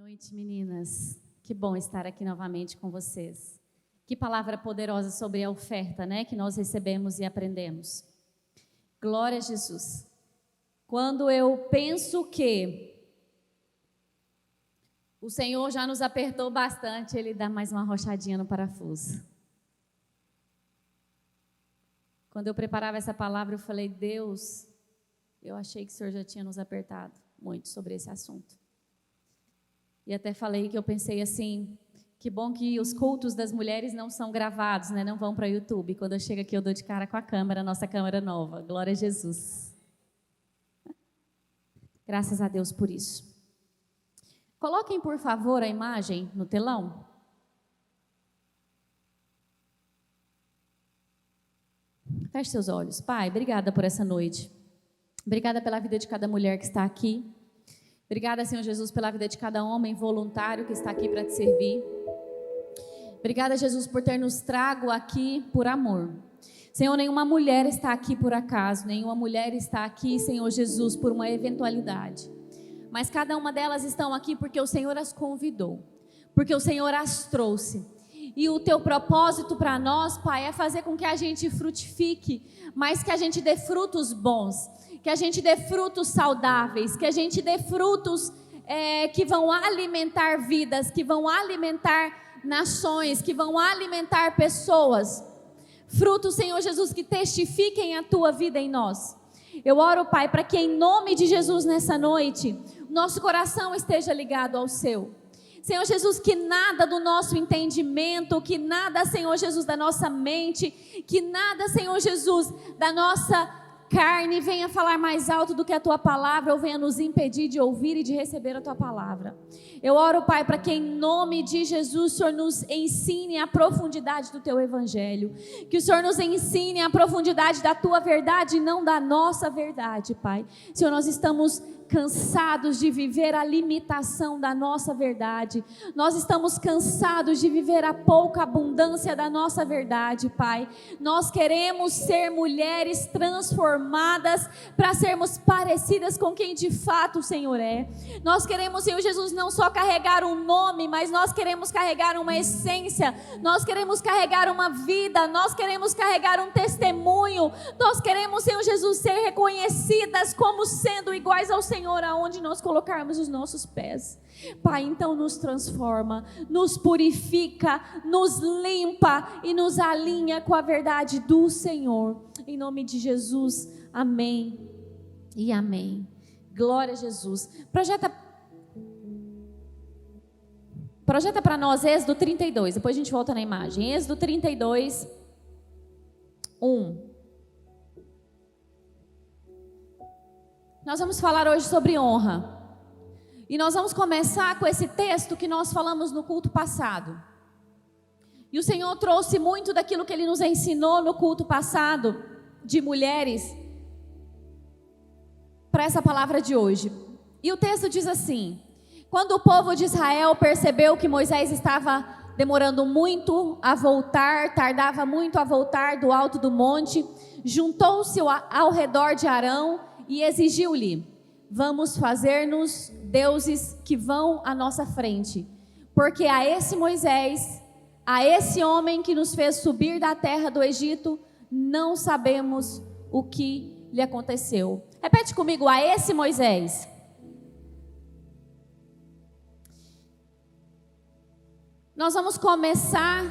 noite, meninas. Que bom estar aqui novamente com vocês. Que palavra poderosa sobre a oferta, né, que nós recebemos e aprendemos. Glória a Jesus. Quando eu penso que o Senhor já nos apertou bastante, Ele dá mais uma arrochadinha no parafuso. Quando eu preparava essa palavra, eu falei, Deus, eu achei que o Senhor já tinha nos apertado muito sobre esse assunto. E até falei que eu pensei assim, que bom que os cultos das mulheres não são gravados, né? Não vão para o YouTube. Quando eu chego aqui, eu dou de cara com a câmera, nossa câmera nova. Glória a Jesus. Graças a Deus por isso. Coloquem, por favor, a imagem no telão. Feche seus olhos. Pai, obrigada por essa noite. Obrigada pela vida de cada mulher que está aqui. Obrigada, Senhor Jesus, pela vida de cada homem voluntário que está aqui para te servir. Obrigada, Jesus, por ter nos trago aqui por amor. Senhor, nenhuma mulher está aqui por acaso, nenhuma mulher está aqui, Senhor Jesus, por uma eventualidade. Mas cada uma delas estão aqui porque o Senhor as convidou, porque o Senhor as trouxe. E o teu propósito para nós, Pai, é fazer com que a gente frutifique, mas que a gente dê frutos bons, que a gente dê frutos saudáveis, que a gente dê frutos que vão alimentar vidas, que vão alimentar nações, que vão alimentar pessoas. Frutos, Senhor Jesus, que testifiquem a tua vida em nós. Eu oro, Pai, para que em nome de Jesus nessa noite, nosso coração esteja ligado ao seu. Senhor Jesus, que nada do nosso entendimento, que nada, Senhor Jesus, da nossa mente, que nada, Senhor Jesus, da nossa carne venha falar mais alto do que a tua palavra ou venha nos impedir de ouvir e de receber a tua palavra. Eu oro, Pai, para que em nome de Jesus o Senhor nos ensine a profundidade do teu evangelho, que o Senhor nos ensine a profundidade da tua verdade e não da nossa verdade, Pai. Senhor, nós estamos cansados de viver a limitação da nossa verdade, nós estamos cansados de viver a pouca abundância da nossa verdade, Pai. Nós queremos ser mulheres transformadas para sermos parecidas com quem de fato o Senhor é. Nós queremos, Senhor Jesus, não só carregar um nome, mas nós queremos carregar uma essência, nós queremos carregar uma vida, nós queremos carregar um testemunho, nós queremos, Senhor Jesus, ser reconhecidas como sendo iguais ao Senhor aonde nós colocarmos os nossos pés. Pai, então nos transforma, nos purifica, nos limpa e nos alinha com a verdade do Senhor. Em nome de Jesus, amém e amém. Glória a Jesus. Projeta para nós Êxodo 32, depois a gente volta na imagem. Êxodo 32, 1. Nós vamos falar hoje sobre honra. E nós vamos começar com esse texto que nós falamos no culto passado. E o Senhor trouxe muito daquilo que Ele nos ensinou no culto passado, de mulheres, para essa palavra de hoje. E o texto diz assim: quando o povo de Israel percebeu que Moisés estava demorando muito a voltar, tardava muito a voltar do alto do monte, juntou-se ao redor de Arão e exigiu-lhe: vamos fazer-nos deuses que vão à nossa frente, porque a esse Moisés, a esse homem que nos fez subir da terra do Egito, não sabemos o que lhe aconteceu. Repete comigo: a esse Moisés. Nós vamos começar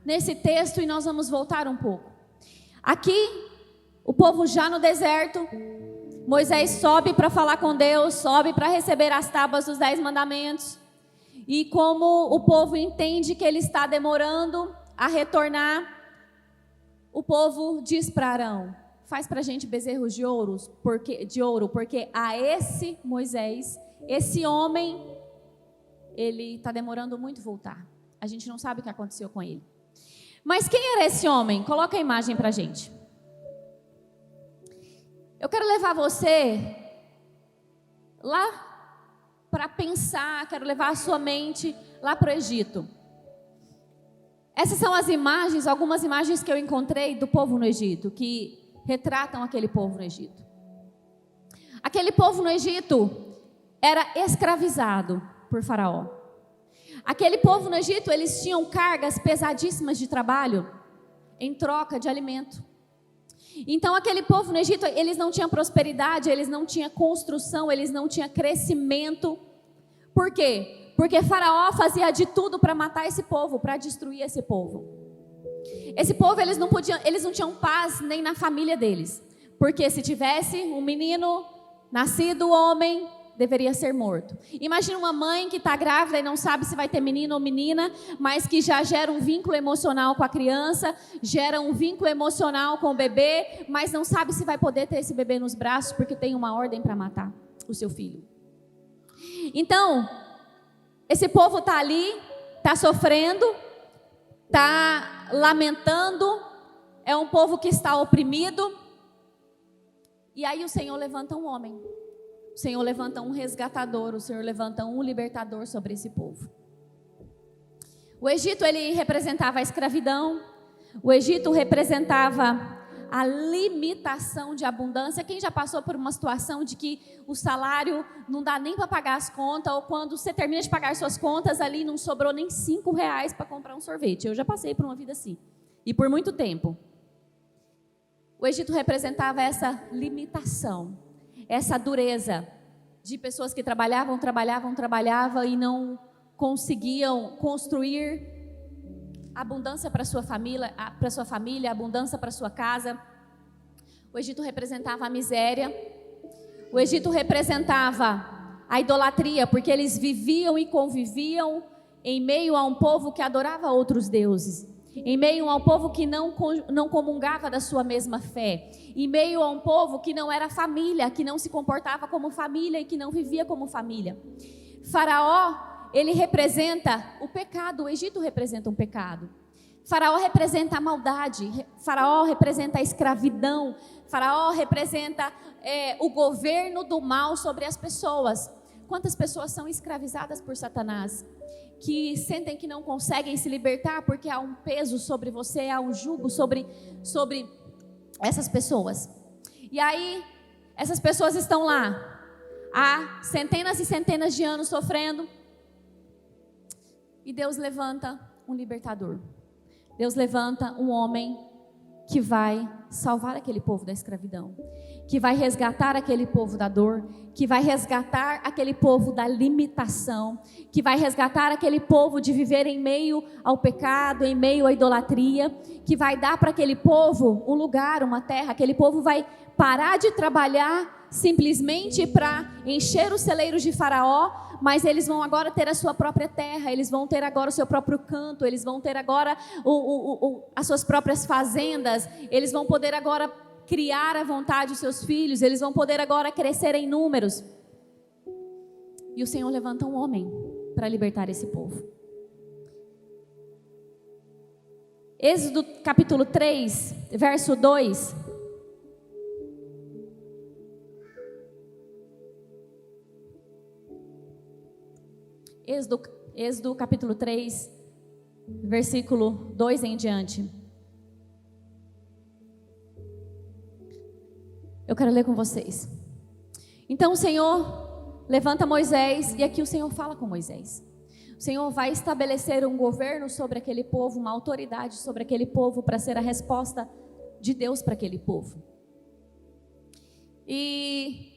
nesse texto e nós vamos voltar um pouco. Aqui, o povo já no deserto, Moisés sobe para falar com Deus, sobe para receber as tábuas dos 10 mandamentos. E como o povo entende que ele está demorando a retornar, o povo diz para Arão: faz para a gente bezerros de ouro, porque a esse Moisés, esse homem, ele está demorando muito a voltar. A gente não sabe o que aconteceu com ele. Mas quem era esse homem? Coloca a imagem para a gente. Eu quero levar você lá para pensar, quero levar a sua mente lá para o Egito. Essas são as imagens, algumas imagens que eu encontrei do povo no Egito, que retratam aquele povo no Egito. Aquele povo no Egito era escravizado por Faraó. Aquele povo no Egito, eles tinham cargas pesadíssimas de trabalho em troca de alimento. Então aquele povo no Egito, eles não tinham prosperidade, eles não tinham construção, eles não tinham crescimento. Por quê? Porque Faraó fazia de tudo para matar esse povo, para destruir esse povo. Esse povo, eles não tinham paz nem na família deles. Porque se tivesse um menino nascido homem, deveria ser morto. Imagina uma mãe que está grávida e não sabe se vai ter menino ou menina, mas que já gera um vínculo emocional com a criança, gera um vínculo emocional com o bebê, mas não sabe se vai poder ter esse bebê nos braços porque tem uma ordem para matar o seu filho. Então, esse povo está ali, está sofrendo, está lamentando, é um povo que está oprimido. E aí o Senhor levanta um homem. O Senhor levanta um resgatador, o Senhor levanta um libertador sobre esse povo. O Egito, ele representava a escravidão. O Egito representava a limitação de abundância. Quem já passou por uma situação de que o salário não dá nem para pagar as contas, ou quando você termina de pagar suas contas, ali não sobrou nem R$5 para comprar um sorvete. Eu já passei por uma vida assim, e por muito tempo. O Egito representava essa limitação, essa dureza de pessoas que trabalhavam e não conseguiam construir abundância para sua família, abundância para sua casa. O Egito representava a miséria. O Egito representava a idolatria, porque eles viviam e conviviam em meio a um povo que adorava outros deuses, em meio a um povo que não comungava da sua mesma fé, em meio a um povo que não era família, que não se comportava como família e que não vivia como família. Faraó, ele representa o pecado. O Egito representa um pecado. Faraó representa a maldade. Faraó representa a escravidão. Faraó representa o governo do mal sobre as pessoas. Quantas pessoas são escravizadas por Satanás, que sentem que não conseguem se libertar porque há um peso sobre você, há um jugo sobre essas pessoas. E aí, essas pessoas estão lá há centenas e centenas de anos sofrendo. E Deus levanta um libertador. Deus levanta um homem que vai salvar aquele povo da escravidão, que vai resgatar aquele povo da dor, que vai resgatar aquele povo da limitação, que vai resgatar aquele povo de viver em meio ao pecado, em meio à idolatria, que vai dar para aquele povo um lugar, uma terra. Aquele povo vai parar de trabalhar simplesmente para encher os celeiros de Faraó, mas eles vão agora ter a sua própria terra, eles vão ter agora o seu próprio canto, eles vão ter agora as suas próprias fazendas, eles vão poder agora criar à vontade os seus filhos, eles vão poder agora crescer em números. E o Senhor levanta um homem para libertar esse povo. Êxodo capítulo 3, verso 2. Êxodo capítulo 3, versículo 2 em diante. Eu quero ler com vocês. Então o Senhor levanta Moisés, e aqui o Senhor fala com Moisés. O Senhor vai estabelecer um governo sobre aquele povo, uma autoridade sobre aquele povo, para ser a resposta de Deus para aquele povo. E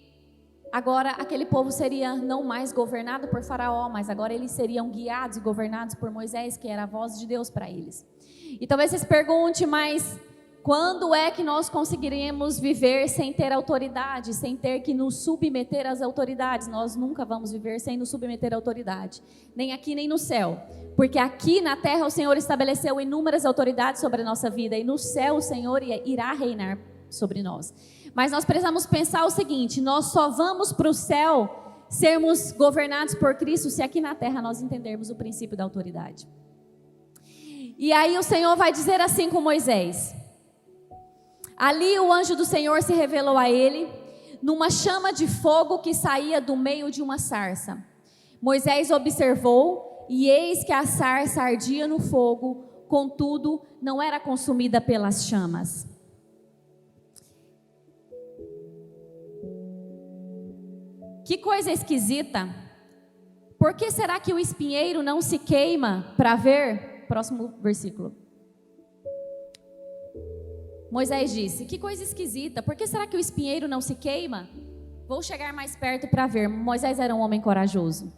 agora aquele povo seria não mais governado por Faraó, mas agora eles seriam guiados e governados por Moisés, que era a voz de Deus para eles. E talvez você se pergunte, mas quando é que nós conseguiremos viver sem ter autoridade, sem ter que nos submeter às autoridades? Nós nunca vamos viver sem nos submeter à autoridade, nem aqui nem no céu, porque aqui na terra o Senhor estabeleceu inúmeras autoridades sobre a nossa vida, e no céu o Senhor irá reinar sobre nós. Mas nós precisamos pensar o seguinte: nós só vamos para o céu sermos governados por Cristo se aqui na terra nós entendermos o princípio da autoridade. E aí o Senhor vai dizer assim com Moisés. Ali o anjo do Senhor se revelou a ele numa chama de fogo que saía do meio de uma sarça. Moisés observou, e eis que a sarça ardia no fogo, contudo não era consumida pelas chamas. Que coisa esquisita Por que será que o espinheiro não se queima para ver? Próximo versículo. Moisés disse: que coisa esquisita, por que será que o espinheiro não se queima? Vou chegar mais perto para ver. Moisés era um homem corajoso.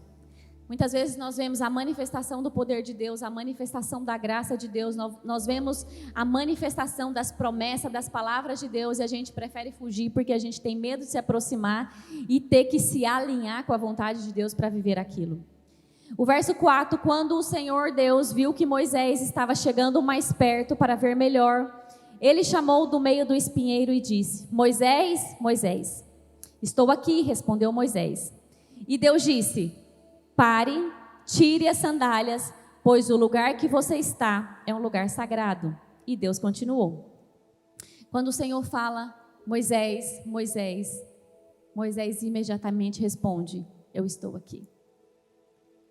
Muitas vezes nós vemos a manifestação do poder de Deus, a manifestação da graça de Deus, nós vemos a manifestação das promessas, das palavras de Deus, e a gente prefere fugir porque a gente tem medo de se aproximar e ter que se alinhar com a vontade de Deus para viver aquilo. O verso 4, quando o Senhor Deus viu que Moisés estava chegando mais perto para ver melhor, ele chamou do meio do espinheiro e disse: Moisés, Moisés. Estou aqui, respondeu Moisés. E Deus disse: pare, tire as sandálias, pois o lugar que você está é um lugar sagrado. E Deus continuou. Quando o Senhor fala: Moisés, Moisés, Moisés imediatamente responde: eu estou aqui.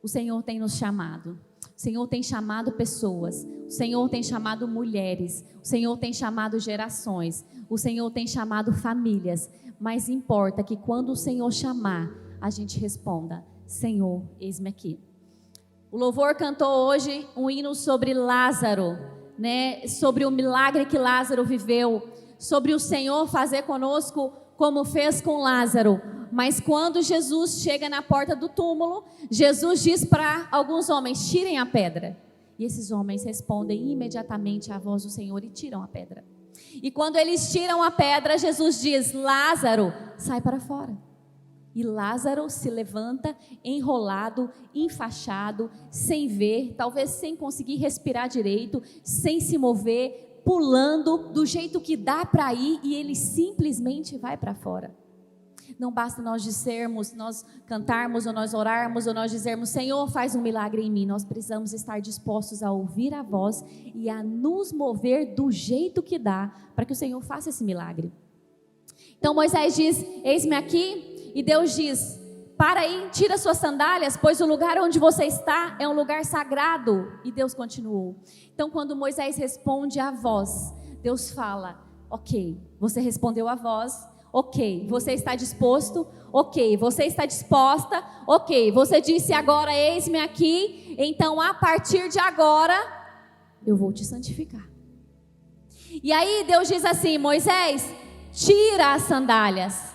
O Senhor tem nos chamado. O Senhor tem chamado pessoas. O Senhor tem chamado mulheres. O Senhor tem chamado gerações. O Senhor tem chamado famílias. Mas importa que quando o Senhor chamar, a gente responda: Senhor, eis-me aqui. O louvor cantou hoje um hino sobre Lázaro, né? Sobre o milagre que Lázaro viveu, sobre o Senhor fazer conosco como fez com Lázaro. Mas quando Jesus chega na porta do túmulo, Jesus diz para alguns homens: tirem a pedra. E esses homens respondem imediatamente à voz do Senhor e tiram a pedra. E quando eles tiram a pedra, Jesus diz: Lázaro, sai para fora. E Lázaro se levanta enrolado, enfaixado, sem ver, talvez sem conseguir respirar direito, sem se mover, pulando do jeito que dá para ir, e ele simplesmente vai para fora. Não basta nós dissermos, nós cantarmos, ou nós orarmos, ou nós dizermos: Senhor, faz um milagre em mim. Nós precisamos estar dispostos a ouvir a voz e a nos mover do jeito que dá, para que o Senhor faça esse milagre. Então Moisés diz: eis-me aqui. E Deus diz: para aí, tira suas sandálias, pois o lugar onde você está é um lugar sagrado. E Deus continuou. Então quando Moisés responde à voz, Deus fala: ok, você respondeu à voz. Ok, você está disposto? Ok, você está disposta? Ok, você disse agora: eis-me aqui. Então a partir de agora eu vou te santificar. E aí Deus diz assim: Moisés, tira as sandálias.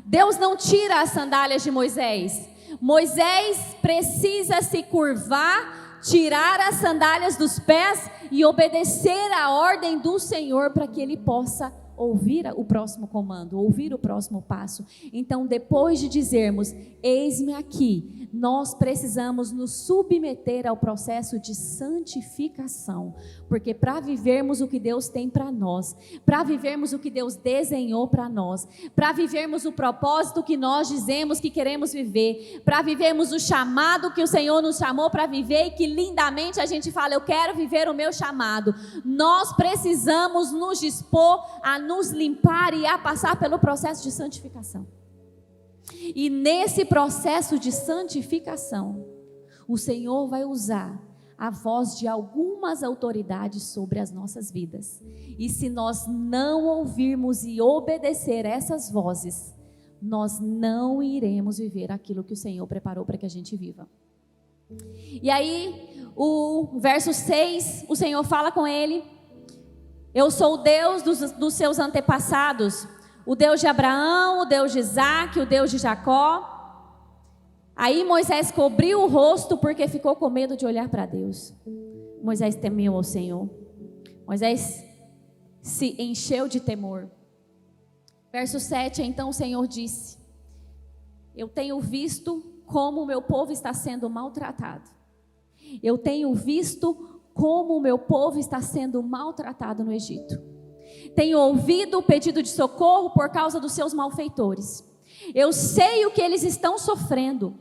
Deus não tira as sandálias de Moisés. Moisés precisa se curvar, tirar as sandálias dos pés e obedecer a ordem do Senhor para que ele possa ouvir o próximo comando, ouvir o próximo passo. Então, depois de dizermos: eis-me aqui, nós precisamos nos submeter ao processo de santificação, porque para vivermos o que Deus tem para nós, para vivermos o que Deus desenhou para nós, para vivermos o propósito que nós dizemos que queremos viver, para vivermos o chamado que o Senhor nos chamou para viver, e que lindamente a gente fala: eu quero viver o meu chamado, nós precisamos nos dispor a nos limpar e a passar pelo processo de santificação. E nesse processo de santificação, o Senhor vai usar a voz de algumas autoridades sobre as nossas vidas. E se nós não ouvirmos e obedecer essas vozes, nós não iremos viver aquilo que o Senhor preparou para que a gente viva. E aí, o verso 6, o Senhor fala com ele: eu sou o Deus dos seus antepassados, o Deus de Abraão, o Deus de Isaac, o Deus de Jacó. Aí Moisés cobriu o rosto porque ficou com medo de olhar para Deus. Moisés temeu ao Senhor. Moisés se encheu de temor. Verso 7, então o Senhor disse: eu tenho visto como o meu povo está sendo maltratado. Eu tenho visto como o meu povo está sendo maltratado no Egito. Tenho ouvido o pedido de socorro por causa dos seus malfeitores. Eu sei o que eles estão sofrendo.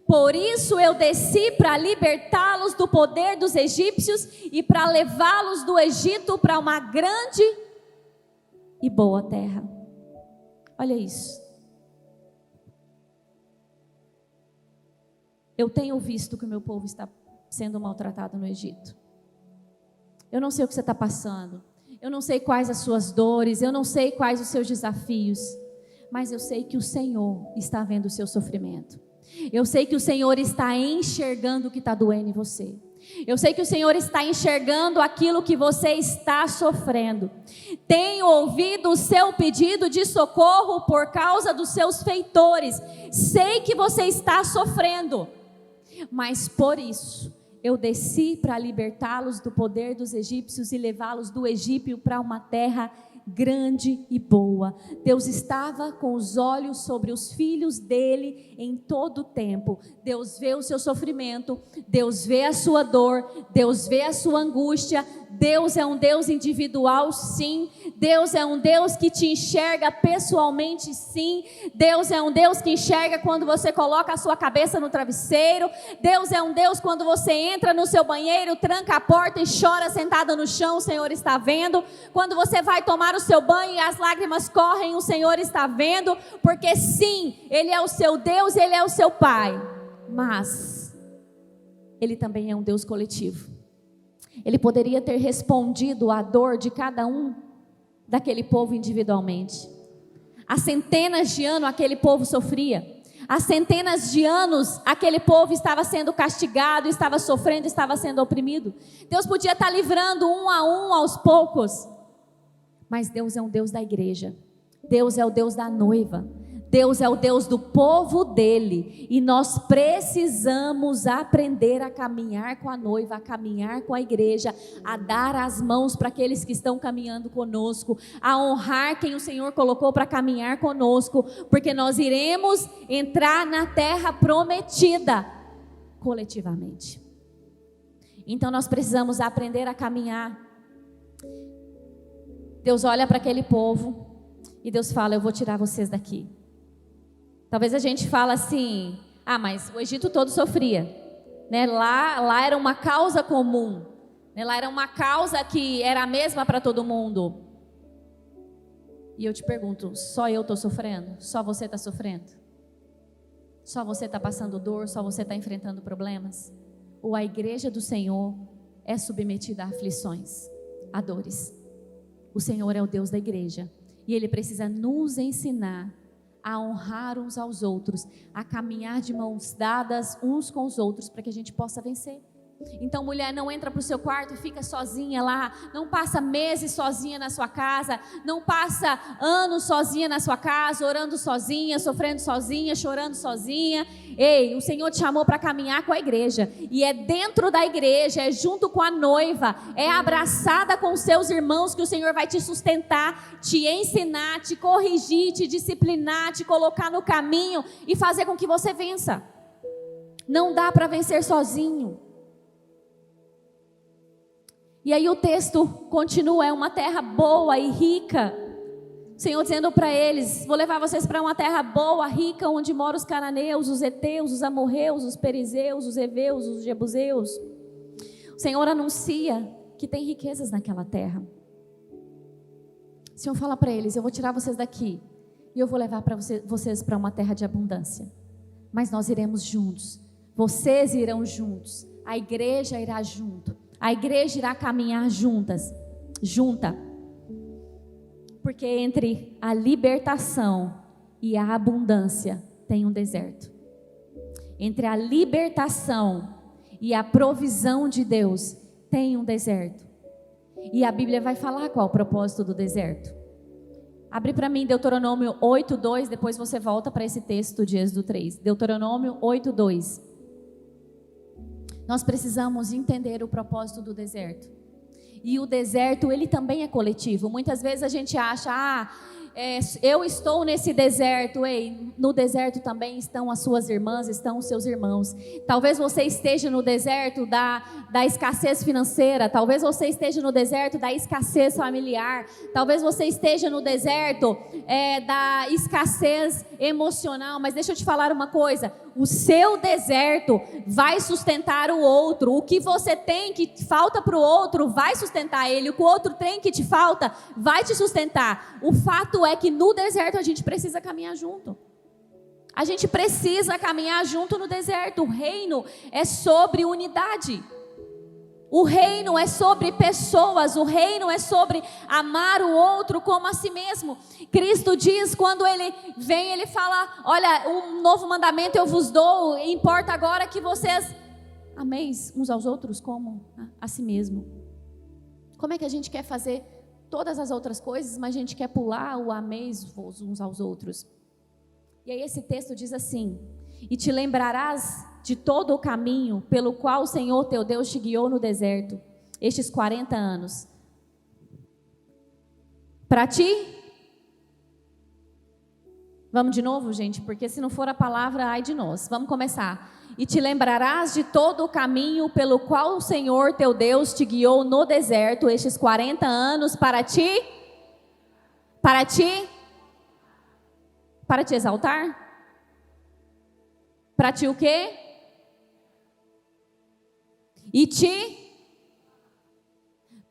Por isso eu desci para libertá-los do poder dos egípcios e para levá-los do Egito para uma grande e boa terra. Olha isso. Eu tenho visto que o meu povo está sendo maltratado no Egito. Eu não sei o que você está passando. Eu não sei quais as suas dores. Eu não sei quais os seus desafios. Mas eu sei que o Senhor está vendo o seu sofrimento. Eu sei que o Senhor está enxergando o que está doendo em você. Eu sei que o Senhor está enxergando aquilo que você está sofrendo. Tenho ouvido o seu pedido de socorro por causa dos seus feitores. Sei que você está sofrendo, mas por isso eu desci para libertá-los do poder dos egípcios e levá-los do Egito para uma terra grande e boa. Deus estava com os olhos sobre os filhos dele em todo o tempo. Deus vê o seu sofrimento, Deus vê a sua dor, Deus vê a sua angústia. Deus é um Deus individual, sim. Deus é um Deus que te enxerga pessoalmente, sim. Deus é um Deus que enxerga quando você coloca a sua cabeça no travesseiro. Deus é um Deus quando você entra no seu banheiro, tranca a porta e chora sentada no chão, o Senhor está vendo. Quando você vai tomar o seu banho e as lágrimas correm, o Senhor está vendo. Porque sim, Ele é o seu Deus, Ele é o seu Pai. Mas Ele também é um Deus coletivo. Ele poderia ter respondido à dor de cada um daquele povo individualmente. Há centenas de anos aquele povo sofria. Há centenas de anos aquele povo estava sendo castigado, estava sofrendo, estava sendo oprimido. Deus podia estar livrando um a um aos poucos. Mas Deus é um Deus da igreja. Deus é o Deus da noiva. Deus é o Deus do povo dele, e nós precisamos aprender a caminhar com a noiva, a caminhar com a igreja, a dar as mãos para aqueles que estão caminhando conosco, a honrar quem o Senhor colocou para caminhar conosco, porque nós iremos entrar na terra prometida coletivamente. Então nós precisamos aprender a caminhar. Deus olha para aquele povo e Deus fala: eu vou tirar vocês daqui. Talvez a gente fale assim: ah, mas o Egito todo sofria, né? Lá era uma causa comum, né? Lá era uma causa que era a mesma para todo mundo. E eu te pergunto: só eu estou sofrendo? Só você está sofrendo? Só você está passando dor? Só você está enfrentando problemas? Ou a igreja do Senhor é submetida a aflições, a dores? O Senhor é o Deus da igreja, e Ele precisa nos ensinar a honrar uns aos outros, a caminhar de mãos dadas uns com os outros, para que a gente possa vencer. Então, mulher, não entra para o seu quarto e fica sozinha lá, não passa meses sozinha na sua casa, não passa anos sozinha na sua casa, orando sozinha, sofrendo sozinha, chorando sozinha. Ei, o Senhor te chamou para caminhar com a igreja, e é dentro da igreja, é junto com a noiva, é abraçada com os seus irmãos que o Senhor vai te sustentar, te ensinar, te corrigir, te disciplinar, te colocar no caminho e fazer com que você vença. Não dá para vencer sozinho. E aí o texto continua: é uma terra boa e rica. O Senhor dizendo para eles: vou levar vocês para uma terra boa, rica, onde moram os cananeus, os heteus, os amorreus, os perizeus, os heveus, os jebuseus. O Senhor anuncia que tem riquezas naquela terra. O Senhor fala para eles: eu vou tirar vocês daqui e eu vou levar vocês para uma terra de abundância. Mas nós iremos juntos, vocês irão juntos, a igreja irá junto. A igreja irá caminhar junta. Porque entre a libertação e a abundância tem um deserto. Entre a libertação e a provisão de Deus tem um deserto. E a Bíblia vai falar qual é o propósito do deserto. Abre para mim Deuteronômio 8:2, depois você volta para esse texto de Êxodo 3. Deuteronômio 8:2. Nós precisamos entender o propósito do deserto. E o deserto, ele também é coletivo. Muitas vezes a gente acha: eu estou nesse deserto. Ei, no deserto também estão as suas irmãs, estão os seus irmãos. Talvez você esteja no deserto da escassez financeira. Talvez você esteja no deserto da escassez familiar. Talvez você esteja no deserto da escassez emocional. Mas deixa eu te falar uma coisa: o seu deserto vai sustentar o outro. O que você tem que falta para o outro vai sustentar ele. O que o outro tem que te falta vai te sustentar. O fato é que no deserto a gente precisa caminhar junto. A gente precisa caminhar junto no deserto. O reino é sobre unidade. O reino é sobre pessoas, o reino é sobre amar o outro como a si mesmo. Cristo diz, quando ele vem, ele fala: olha, um novo mandamento eu vos dou, importa agora que vocês ameis uns aos outros como a si mesmo. Como é que a gente quer fazer todas as outras coisas, mas a gente quer pular o ameis uns aos outros? E aí esse texto diz assim: e te lembrarás de todo o caminho pelo qual o Senhor teu Deus te guiou no deserto, estes 40 anos. Para ti? Vamos de novo, gente, porque se não for a palavra, ai de nós. Vamos começar. E te lembrarás de todo o caminho pelo qual o Senhor teu Deus te guiou no deserto, estes 40 anos, para ti? Para ti? Para te exaltar? Para ti o quê? E ti?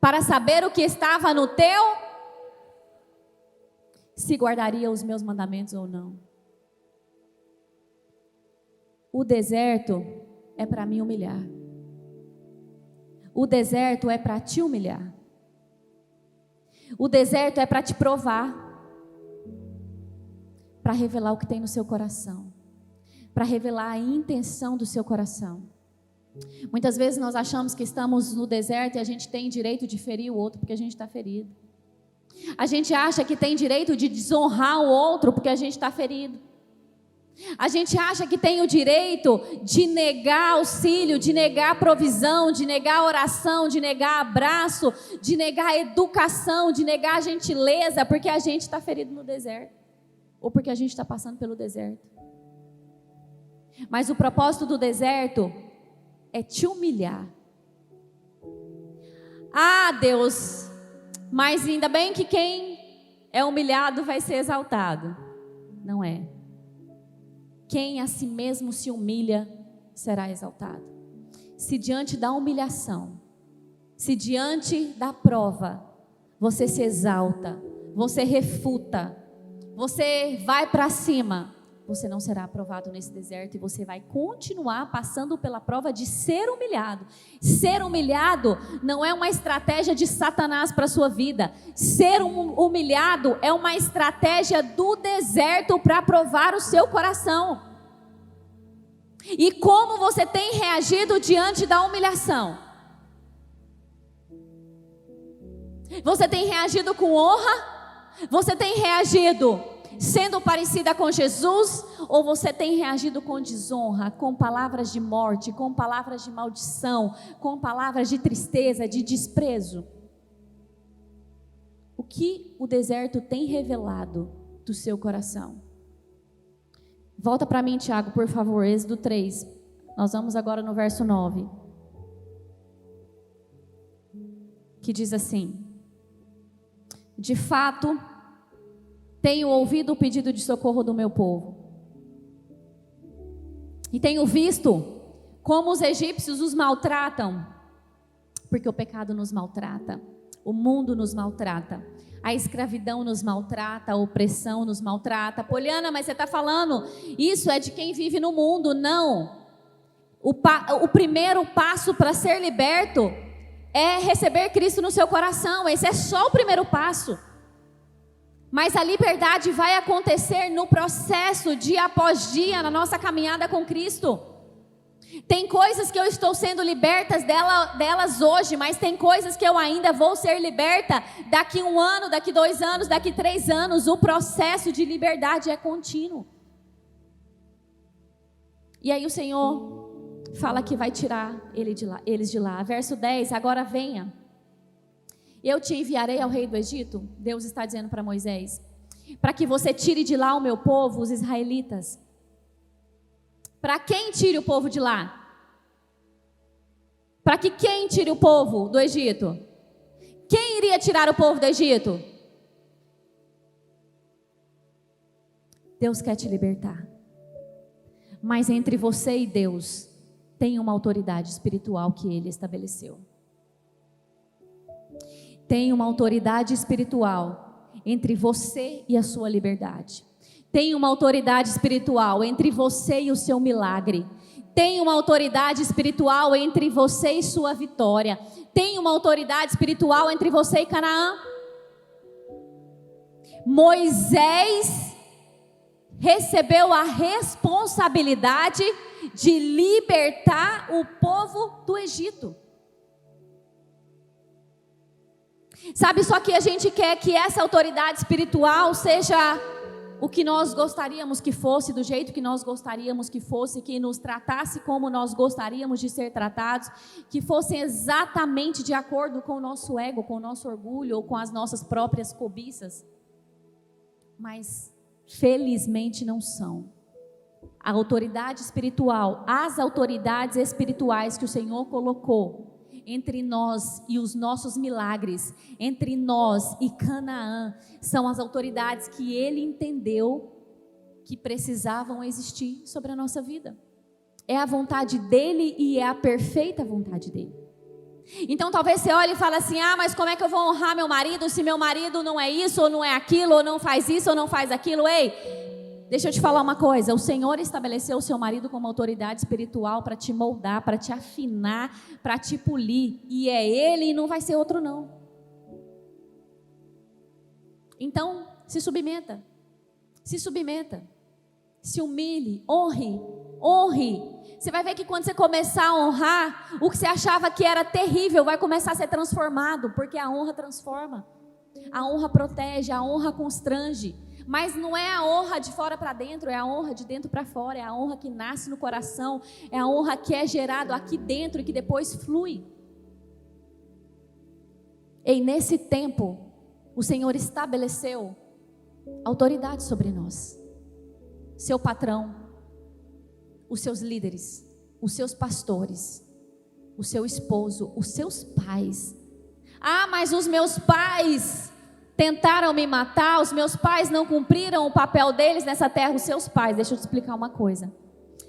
Para saber o que estava no teu? Se guardaria os meus mandamentos ou não. O deserto é para me humilhar. O deserto é para te humilhar. O deserto é para te provar. Para revelar o que tem no seu coração. Para revelar a intenção do seu coração. Muitas vezes nós achamos que estamos no deserto e a gente tem direito de ferir o outro porque a gente está ferido. A gente acha que tem direito de desonrar o outro porque a gente está ferido. A gente acha que tem o direito de negar auxílio, de negar provisão, de negar oração, de negar abraço, de negar educação, de negar gentileza porque a gente está ferido no deserto. Ou porque a gente está passando pelo deserto. Mas o propósito do deserto é te humilhar. Ah, Deus, mas ainda bem que quem é humilhado vai ser exaltado. Não é. Quem a si mesmo se humilha será exaltado. Se diante da humilhação, se diante da prova, você se exalta, você refuta, você vai para cima, você não será aprovado nesse deserto e você vai continuar passando pela prova de ser humilhado. Ser humilhado não é uma estratégia de Satanás para a sua vida. Ser humilhado é uma estratégia do deserto para provar o seu coração. E como você tem reagido diante da humilhação? Você tem reagido com honra? Você tem reagido sendo parecida com Jesus, ou você tem reagido com desonra, com palavras de morte, com palavras de maldição, com palavras de tristeza, de desprezo? O que o deserto tem revelado do seu coração? Volta para mim, Tiago, por favor, Êxodo 3. Nós vamos agora no verso 9. Que diz assim: de fato, tenho ouvido o pedido de socorro do meu povo. E tenho visto como os egípcios os maltratam. Porque o pecado nos maltrata. O mundo nos maltrata. A escravidão nos maltrata. A opressão nos maltrata. Poliana, mas você está falando, isso é de quem vive no mundo. Não. O primeiro passo para ser liberto é receber Cristo no seu coração. Esse é só o primeiro passo. Mas a liberdade vai acontecer no processo, dia após dia, na nossa caminhada com Cristo. Tem coisas que eu estou sendo liberta delas hoje, mas tem coisas que eu ainda vou ser liberta daqui 1 ano, daqui 2 anos, daqui 3 anos. O processo de liberdade é contínuo. E aí o Senhor fala que vai tirar eles de lá. Verso 10, agora venha. Eu te enviarei ao rei do Egito, Deus está dizendo para Moisés, para que você tire de lá o meu povo, os israelitas. Para quem tire o povo de lá? Para que quem tire o povo do Egito? Quem iria tirar o povo do Egito? Deus quer te libertar. Mas entre você e Deus tem uma autoridade espiritual que Ele estabeleceu. Tem uma autoridade espiritual entre você e a sua liberdade. Tem uma autoridade espiritual entre você e o seu milagre. Tem uma autoridade espiritual entre você e sua vitória. Tem uma autoridade espiritual entre você e Canaã. Moisés recebeu a responsabilidade de libertar o povo do Egito. Sabe, só que a gente quer que essa autoridade espiritual seja o que nós gostaríamos que fosse, do jeito que nós gostaríamos que fosse, que nos tratasse como nós gostaríamos de ser tratados, que fossem exatamente de acordo com o nosso ego, com o nosso orgulho ou com as nossas próprias cobiças. Mas, felizmente, não são. A autoridade espiritual, as autoridades espirituais que o Senhor colocou entre nós e os nossos milagres, entre nós e Canaã, são as autoridades que Ele entendeu que precisavam existir sobre a nossa vida. É a vontade dEle e é a perfeita vontade dEle. Então talvez você olhe e fale assim, mas como é que eu vou honrar meu marido se meu marido não é isso, ou não é aquilo, ou não faz isso, ou não faz aquilo? Ei, deixa eu te falar uma coisa, o Senhor estabeleceu o seu marido como autoridade espiritual para te moldar, para te afinar, para te polir, e é Ele e não vai ser outro não. Então, se submeta, se humilhe, honre. Você vai ver que quando você começar a honrar, o que você achava que era terrível vai começar a ser transformado, porque a honra transforma, a honra protege, a honra constrange. Mas não é a honra de fora para dentro, é a honra de dentro para fora, é a honra que nasce no coração, é a honra que é gerado aqui dentro e que depois flui. E nesse tempo, o Senhor estabeleceu autoridade sobre nós. Seu patrão, os seus líderes, os seus pastores, o seu esposo, os seus pais. Mas os meus pais tentaram me matar, os meus pais não cumpriram o papel deles nessa terra. Os seus pais, deixa eu te explicar uma coisa,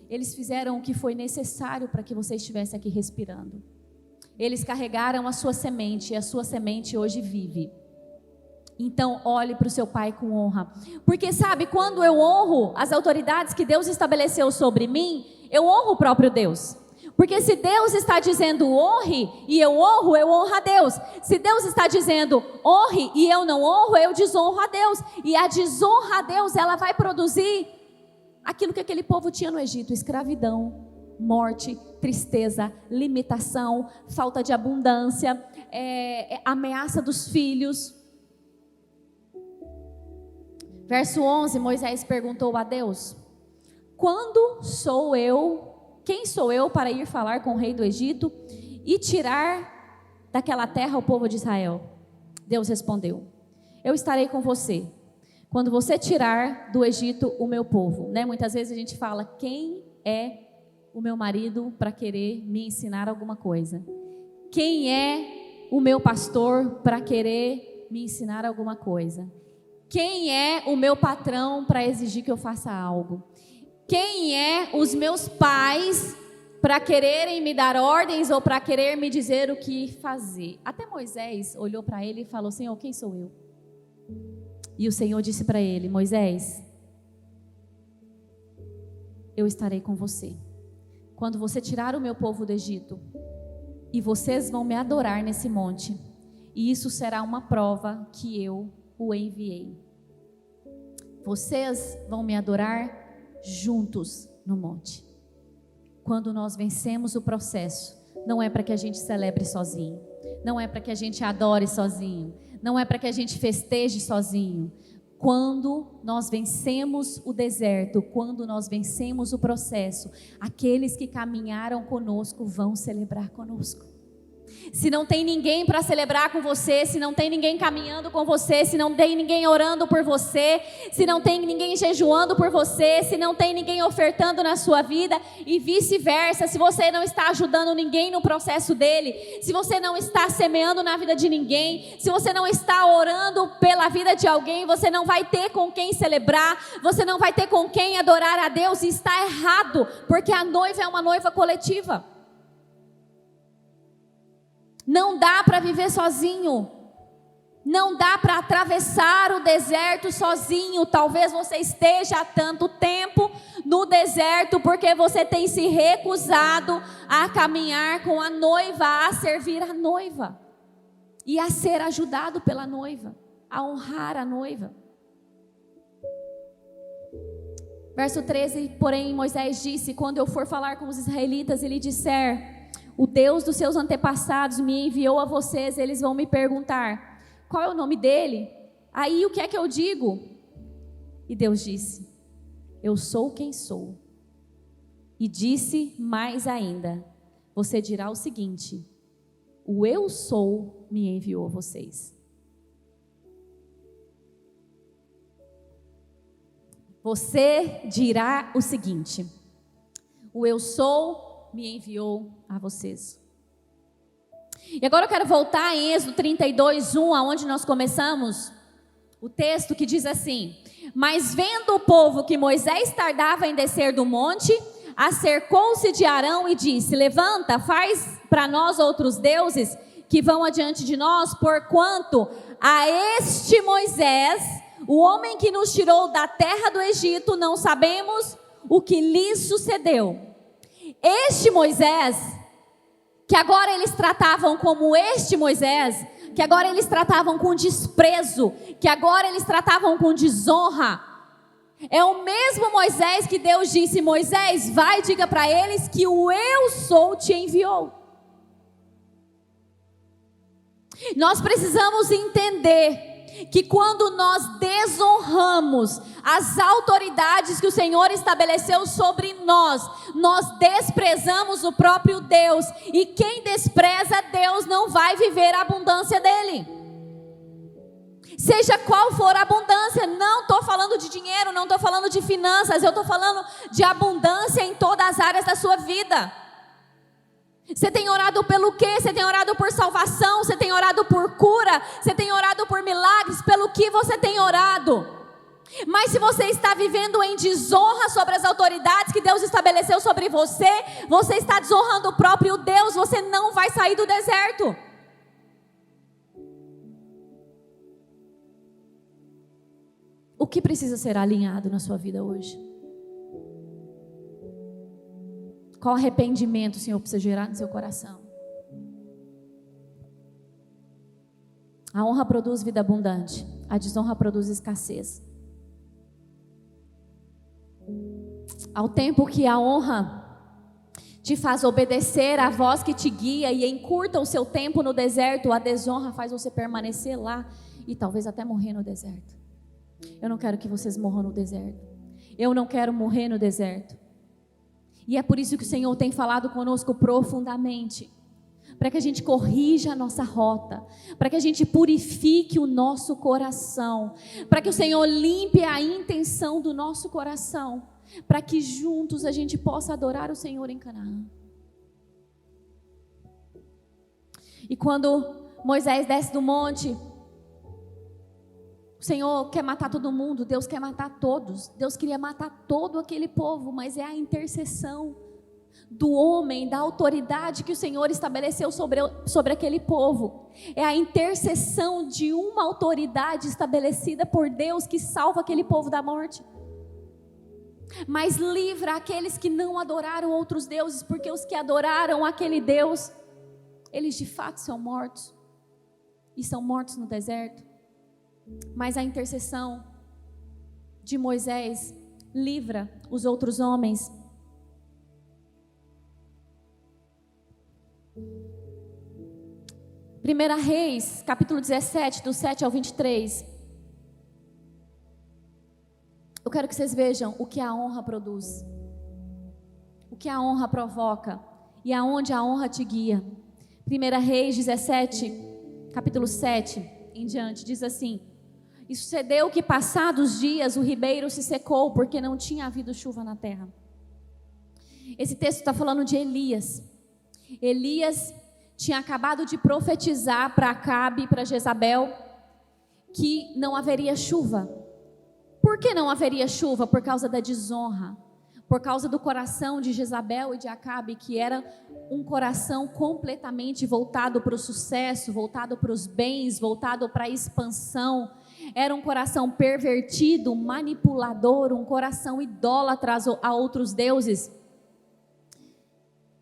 eles fizeram o que foi necessário para que você estivesse aqui respirando. Eles carregaram a sua semente, e a sua semente hoje vive. Então olhe para o seu pai com honra, porque sabe, quando eu honro as autoridades que Deus estabeleceu sobre mim, eu honro o próprio Deus. Porque se Deus está dizendo honre e eu honro a Deus. Se Deus está dizendo honre e eu não honro, eu desonro a Deus. E a desonra a Deus, ela vai produzir aquilo que aquele povo tinha no Egito: escravidão, morte, tristeza, limitação, falta de abundância, ameaça dos filhos. Verso 11, Moisés perguntou a Deus: quem sou eu para ir falar com o rei do Egito e tirar daquela terra o povo de Israel? Deus respondeu: eu estarei com você quando você tirar do Egito o meu povo. Muitas vezes a gente fala: quem é o meu marido para querer me ensinar alguma coisa? Quem é o meu pastor para querer me ensinar alguma coisa? Quem é o meu patrão para exigir que eu faça algo? Quem é os meus pais para quererem me dar ordens ou para querer me dizer o que fazer? Até Moisés olhou para ele e falou: Senhor, quem sou eu? E o Senhor disse para ele: Moisés, eu estarei com você quando você tirar o meu povo do Egito, e vocês vão me adorar nesse monte, e isso será uma prova que eu o enviei. Vocês vão me adorar juntos no monte. Quando nós vencemos o processo, não é para que a gente celebre sozinho, não é para que a gente adore sozinho, não é para que a gente festeje sozinho. Quando nós vencemos o deserto, quando nós vencemos o processo, aqueles que caminharam conosco vão celebrar conosco. Se não tem ninguém para celebrar com você, se não tem ninguém caminhando com você, se não tem ninguém orando por você, se não tem ninguém jejuando por você, se não tem ninguém ofertando na sua vida e vice-versa, se você não está ajudando ninguém no processo dele, se você não está semeando na vida de ninguém, se você não está orando pela vida de alguém, você não vai ter com quem celebrar, você não vai ter com quem adorar a Deus, e está errado, porque a noiva é uma noiva coletiva. Não dá para viver sozinho. Não dá para atravessar o deserto sozinho. Talvez você esteja há tanto tempo no deserto porque você tem se recusado a caminhar com a noiva, a servir a noiva e a ser ajudado pela noiva, a honrar a noiva. Verso 13, porém Moisés disse: quando eu for falar com os israelitas e lhe disser, o Deus dos seus antepassados me enviou a vocês, eles vão me perguntar, qual é o nome dele? Aí o que é que eu digo? E Deus disse, eu sou quem sou. E disse mais ainda, você dirá o seguinte, o eu sou me enviou a vocês. Você dirá o seguinte, o eu sou me enviou a vocês. E agora eu quero voltar em Êxodo 32, 1, aonde nós começamos, o texto que diz assim, mas vendo o povo que Moisés tardava em descer do monte, acercou-se de Arão e disse, levanta, faz para nós outros deuses que vão adiante de nós, porquanto a este Moisés, o homem que nos tirou da terra do Egito, não sabemos o que lhe sucedeu. Este Moisés, que agora eles tratavam como este Moisés, que agora eles tratavam com desprezo, que agora eles tratavam com desonra, é o mesmo Moisés que Deus disse, Moisés, vai e diga para eles que o eu sou te enviou. Nós precisamos entender que quando nós desonramos as autoridades que o Senhor estabeleceu sobre nós, nós desprezamos o próprio Deus, e quem despreza Deus não vai viver a abundância dele. Seja qual for a abundância, não estou falando de dinheiro, não estou falando de finanças, eu estou falando de abundância em todas as áreas da sua vida. Você tem orado pelo quê? Você tem orado por salvação, você tem orado por cura, você tem orado por milagres, pelo que você tem orado? Mas se você está vivendo em desonra sobre as autoridades que Deus estabeleceu sobre você, você está desonrando o próprio Deus, você não vai sair do deserto. O que precisa ser alinhado na sua vida hoje? Qual arrependimento o Senhor precisa gerar no seu coração? A honra produz vida abundante, a desonra produz escassez. Ao tempo que a honra te faz obedecer à voz que te guia e encurta o seu tempo no deserto, a desonra faz você permanecer lá e talvez até morrer no deserto. Eu não quero que vocês morram no deserto. Eu não quero morrer no deserto. E é por isso que o Senhor tem falado conosco profundamente, para que a gente corrija a nossa rota, para que a gente purifique o nosso coração, para que o Senhor limpe a intenção do nosso coração, para que juntos a gente possa adorar o Senhor em Canaã. E quando Moisés desce do monte, o Senhor quer matar todo mundo, Deus quer matar todos, Deus queria matar todo aquele povo, mas é a intercessão do homem, da autoridade que o Senhor estabeleceu sobre aquele povo, é a intercessão de uma autoridade estabelecida por Deus que salva aquele povo da morte, mas livra aqueles que não adoraram outros deuses, porque os que adoraram aquele Deus, eles de fato são mortos, e são mortos no deserto. Mas a intercessão de Moisés livra os outros homens. Primeira Reis, capítulo 17, do 7 ao 23. Eu quero que vocês vejam o que a honra produz, o que a honra provoca e aonde a honra te guia. Primeira Reis 17, capítulo 7 em diante, diz assim: e sucedeu que passados dias o ribeiro se secou, porque não tinha havido chuva na terra. Esse texto está falando de Elias. Elias tinha acabado de profetizar para Acabe e para Jezabel que não haveria chuva. Por que não haveria chuva? Por causa da desonra. por causa do coração de Jezabel e de Acabe, que era um coração completamente voltado para o sucesso, voltado para os bens, voltado para a expansão. Era um coração pervertido, manipulador, um coração idólatra a outros deuses.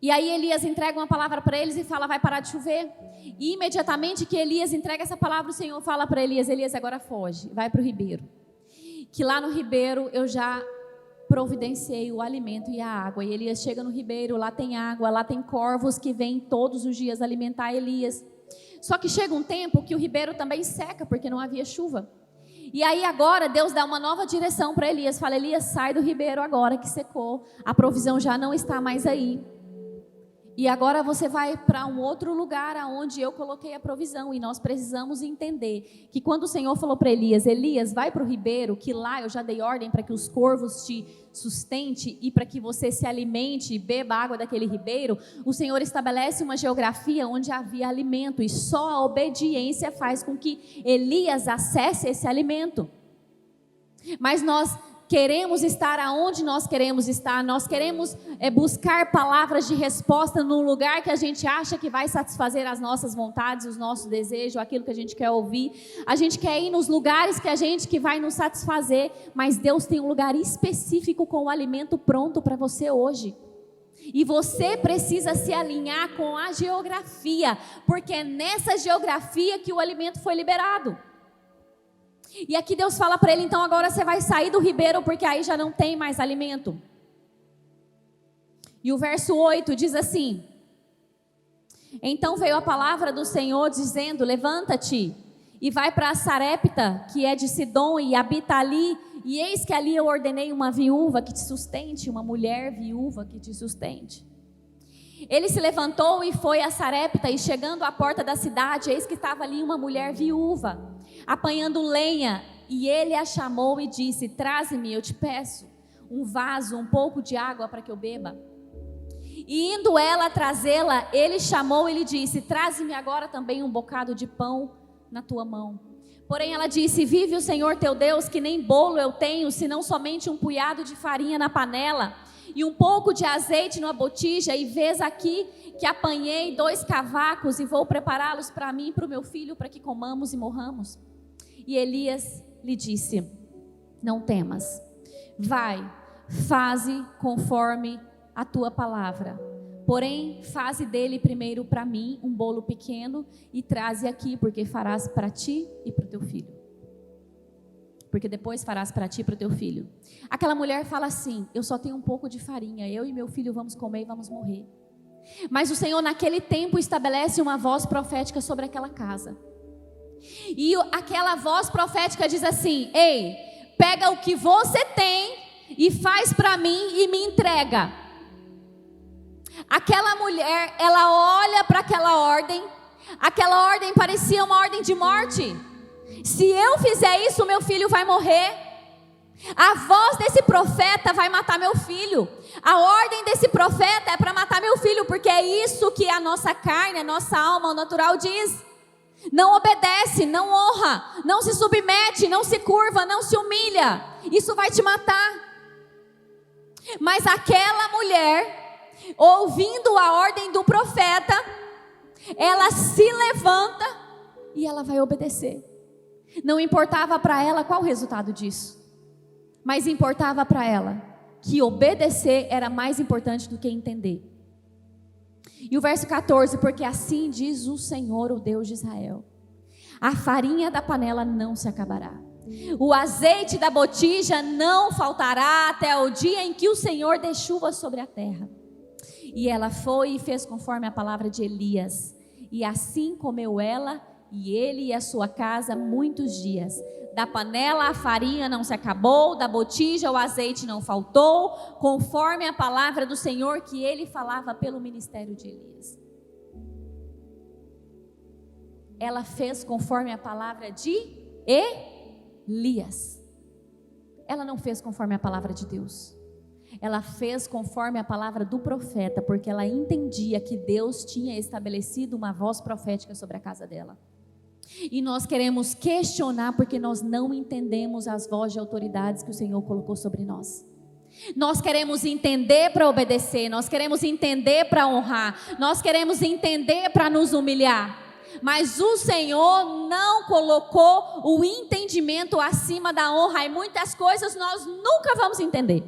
E aí Elias entrega uma palavra para eles e fala: vai parar de chover. E imediatamente que Elias entrega essa palavra, o Senhor fala para Elias: Elias, agora foge, vai para o ribeiro. Que lá no ribeiro eu já providenciei o alimento e a água. E Elias chega no ribeiro, lá tem água, lá tem corvos que vêm todos os dias alimentar Elias. Só que chega um tempo que o ribeiro também seca, porque não havia chuva. E aí agora Deus dá uma nova direção para Elias, fala: Elias, sai do ribeiro agora que secou, a provisão já não está mais aí. E agora você vai para um outro lugar aonde eu coloquei a provisão. E nós precisamos entender que quando o Senhor falou para Elias: Elias, vai para o ribeiro, que lá eu já dei ordem para que os corvos te sustente e para que você se alimente e beba água daquele ribeiro, o Senhor estabelece uma geografia onde havia alimento. E só a obediência faz com que Elias acesse esse alimento. Mas nós queremos estar aonde nós queremos estar, nós queremos buscar palavras de resposta no lugar que a gente acha que vai satisfazer as nossas vontades, os nossos desejos, aquilo que a gente quer ouvir. A gente quer ir nos lugares que vai nos satisfazer, mas Deus tem um lugar específico com o alimento pronto para você hoje. E você precisa se alinhar com a geografia, porque é nessa geografia que o alimento foi liberado. E aqui Deus fala para ele: então agora você vai sair do ribeiro, porque aí já não tem mais alimento. E o verso 8 diz assim: então veio a palavra do Senhor dizendo: levanta-te e vai para Sarepta, que é de Sidom, e habita ali, e eis que ali eu ordenei uma viúva que te sustente, uma mulher viúva que te sustente. Ele se levantou e foi a Sarepta, e chegando à porta da cidade, eis que estava ali uma mulher viúva, apanhando lenha, e ele a chamou e disse: traze-me, eu te peço, um vaso, um pouco de água para que eu beba. E indo ela trazê-la, ele chamou e lhe disse: traze-me agora também um bocado de pão na tua mão. Porém ela disse: vive o Senhor teu Deus, que nem bolo eu tenho, senão somente um punhado de farinha na panela, e um pouco de azeite numa botija, e vês aqui que apanhei 2 cavacos e vou prepará-los para mim e para o meu filho, para que comamos e morramos. E Elias lhe disse: não temas, vai, faze conforme a tua palavra, porém faze dele primeiro para mim um bolo pequeno e traze aqui, porque farás para ti e para o teu filho. Porque depois farás para ti e para o teu filho. Aquela mulher fala assim: eu só tenho um pouco de farinha, eu e meu filho vamos comer e vamos morrer. Mas o Senhor naquele tempo estabelece uma voz profética sobre aquela casa. E aquela voz profética diz assim: ei, pega o que você tem e faz para mim e me entrega. Aquela mulher, ela olha para aquela ordem parecia uma ordem de morte. Se eu fizer isso, meu filho vai morrer. A voz desse profeta vai matar meu filho. A ordem desse profeta é para matar meu filho, porque é isso que a nossa carne, a nossa alma, o natural diz. Não obedece, não honra, não se submete, não se curva, não se humilha. Isso vai te matar. Mas aquela mulher, ouvindo a ordem do profeta, ela se levanta e ela vai obedecer. Não importava para ela qual o resultado disso, mas importava para ela que obedecer era mais importante do que entender. E o verso 14: porque assim diz o Senhor, o Deus de Israel: a farinha da panela não se acabará, o azeite da botija não faltará até o dia em que o Senhor dê chuva sobre a terra. E ela foi e fez conforme a palavra de Elias, e assim comeu ela e ele e a sua casa muitos dias. Da panela a farinha não se acabou, da botija o azeite não faltou, conforme a palavra do Senhor que ele falava pelo ministério de Elias. Ela fez conforme a palavra de Elias. Ela não fez conforme a palavra de Deus. Ela fez conforme a palavra do profeta, porque ela entendia que Deus tinha estabelecido uma voz profética sobre a casa dela. E nós queremos questionar porque nós não entendemos as vozes de autoridades que o Senhor colocou sobre nós. Nós queremos entender para obedecer, nós queremos entender para honrar, nós queremos entender para nos humilhar. Mas o Senhor não colocou o entendimento acima da honra, e muitas coisas nós nunca vamos entender.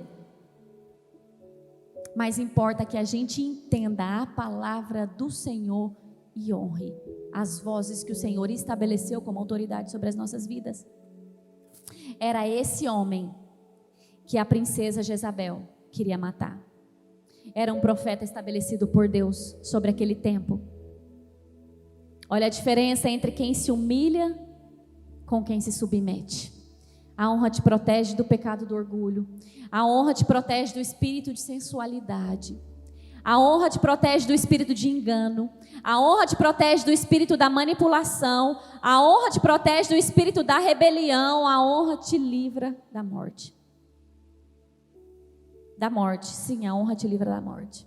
Mas importa que a gente entenda a palavra do Senhor e honre as vozes que o Senhor estabeleceu como autoridade sobre as nossas vidas. Era esse homem que a princesa Jezabel queria matar. Era um profeta estabelecido por Deus sobre aquele tempo. Olha a diferença entre quem se humilha com quem se submete. A honra te protege do pecado do orgulho. A honra te protege do espírito de sensualidade. A honra te protege do espírito de engano. A honra te protege do espírito da manipulação. A honra te protege do espírito da rebelião. A honra te livra da morte. Da morte, sim, a honra te livra da morte.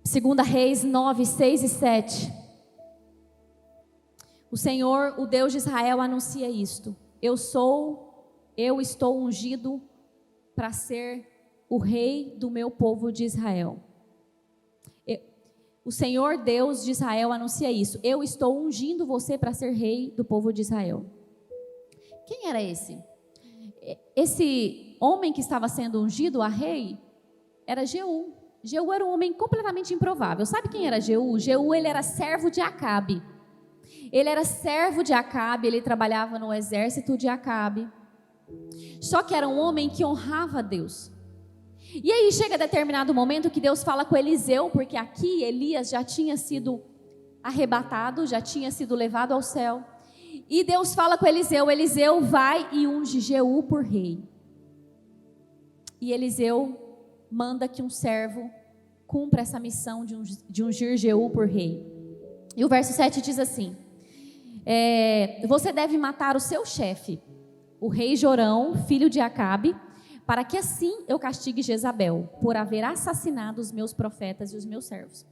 Segunda Reis 9, 6 e 7. O Senhor, o Deus de Israel, anuncia isto: eu estou ungido para ser o rei do meu povo de Israel. O Senhor Deus de Israel anuncia isso: eu estou ungindo você para ser rei do povo de Israel. Quem era esse? Esse homem que estava sendo ungido a rei era Jeú. Jeú era um homem completamente improvável. Sabe quem era Jeú? Jeú, ele era servo de Acabe. Ele era servo de Acabe, ele trabalhava no exército de Acabe. Só que era um homem que honrava a Deus. E aí chega determinado momento que Deus fala com Eliseu, porque aqui Elias já tinha sido arrebatado, já tinha sido levado ao céu. E Deus fala com Eliseu: Eliseu vai e unge Jeú por rei. E Eliseu manda que um servo cumpra essa missão de ungir Jeú por rei. E o verso 7 diz assim: você deve matar o seu chefe, o rei Jorão, filho de Acabe, para que assim eu castigue Jezabel, por haver assassinado os meus profetas e os meus servos.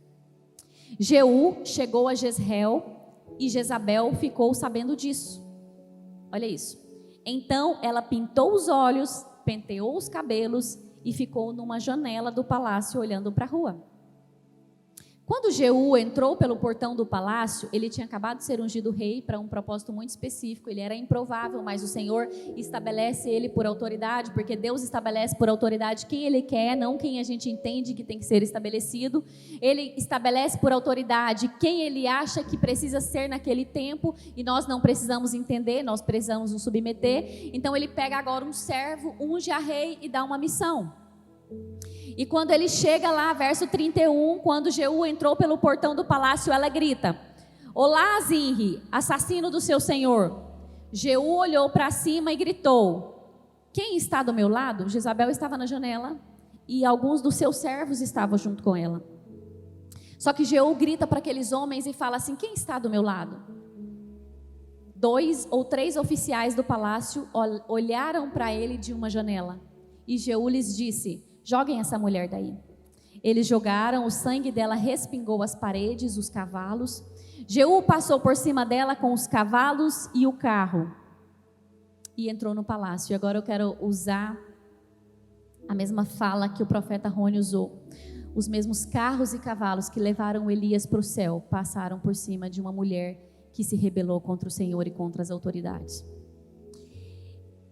Jeú chegou a Jezreel, e Jezabel ficou sabendo disso. Olha isso. Então ela pintou os olhos, penteou os cabelos e ficou numa janela do palácio olhando para a rua. Quando Jeú entrou pelo portão do palácio, ele tinha acabado de ser ungido rei para um propósito muito específico. Ele era improvável, mas o Senhor estabelece ele por autoridade, porque Deus estabelece por autoridade quem Ele quer, não quem a gente entende que tem que ser estabelecido. Ele estabelece por autoridade quem Ele acha que precisa ser naquele tempo, e nós não precisamos entender, nós precisamos nos submeter. Então Ele pega agora um servo, unge a rei e dá uma missão. E quando ele chega lá, verso 31, quando Jeú entrou pelo portão do palácio, ela grita: olá, Zinri, assassino do seu senhor. Jeú olhou para cima e gritou: quem está do meu lado? Jezabel estava na janela e alguns dos seus servos estavam junto com ela. Só que Jeú grita para aqueles homens e fala assim: quem está do meu lado? 2 ou 3 oficiais do palácio olharam para ele de uma janela. E Jeú lhes disse: joguem essa mulher daí. Eles jogaram, o sangue dela respingou as paredes, os cavalos. Jeú passou por cima dela com os cavalos e o carro e entrou no palácio. E agora eu quero usar a mesma fala que o profeta Rony usou. Os mesmos carros e cavalos que levaram Elias para o céu passaram por cima de uma mulher que se rebelou contra o Senhor e contra as autoridades.